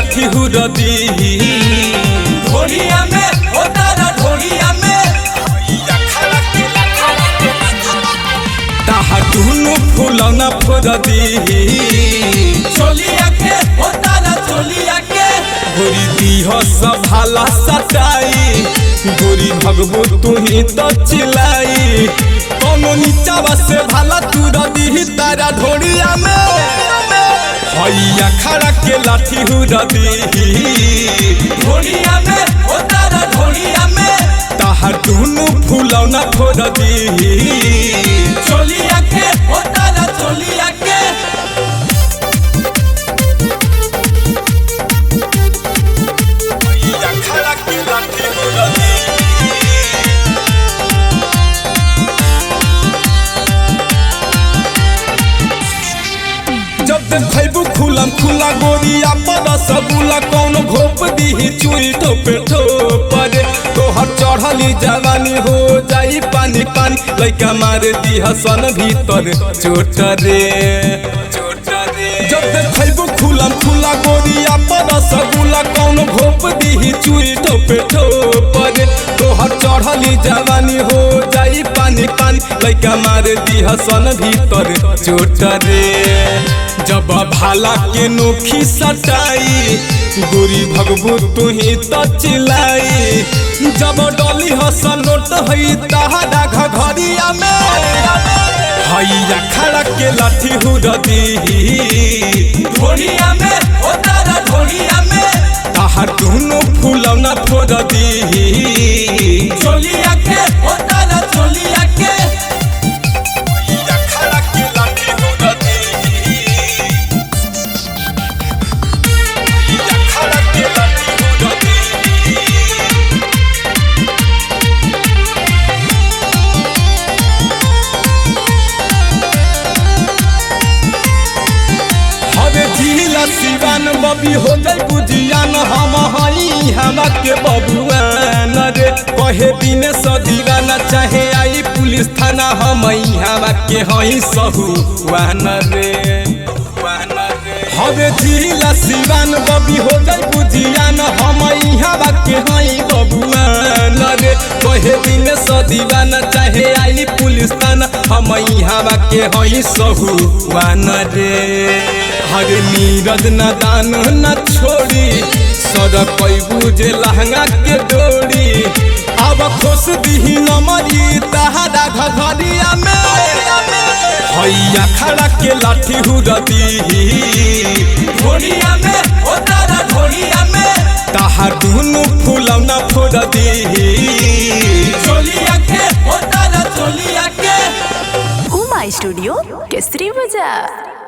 लाठी हुरदी ढोलिया में ओ तारा ढोलिया में ताहा दुनु फुलौना फोरदी चोलिया के ओ तारा चोलिया के गोरी दीह सब भाला सटाई गोरी भगबू तू ही तो चिलाई कोनो नीचावा से भाला तू रदी तारा ढोलिया में हैया खड़ा के लाठी हुरदी ढोलिया में ओ तारा ढोलिया में ताहार दुनु फुलौना फोरदी चोलिया के ओ तारा चोलिया के हैया खड़ा के लाठी हुरदी जब तक खैबू खुलम खुला गोरिया पर सबूला कौन घोप दी चुई ठोपे ठोपर तोहर चढ़ली जवानी हो जाई पानी पानी लइका मार दी हसन भीतर चोट रे जब तक खैबू खुलम खुला गोरिया पर सबूला कौन घोप दी चुई ठोपे ठोपर तोहर चढ़ली जवानी हो जाई पानी पानी लइका मार दी हसन भीतर चोट रे जब भाला के नोखी सटाई गोरी भगबू तू ही तो चिलाई जब डोली हसन नोट हई तहारा घघरिया में हैया खड़ा के लाठी हुरदी ढोलिया में ओ तारा ढोलिया में ताहार दुनु फुलौना फोरदी चोलिया के ओ तारा चोलिया के हैया खड़ा के लाठी हुरदी सिवान बबी हो जाए बुझियान हम हई हमा के बबुआन रे कहे दिने सदीवाना चाहे आई पुलिस थाना हम हमा के हई सहुआन रे हवे जिला सिवान बबी हो जाए बुझियान हम हमा के हई बबुआन रे कहे दिने सदीवाना चाहे आई पुलिस थाना हम हमा के हई सहुआन रे हरे नीरज न दान न छोड़ी सर पैबू जे लहंगा के डोरी अब खोस दी न मरी तहारा घघरिया में हैया खड़ा के लाठी हुरदी ढोलिया में ओ तारा ढोलिया में ताहार दुनु फुलौना फोरदी चोलिया के ओ तारा चोलिया के उमा स्टूडियो केसरी बाजार।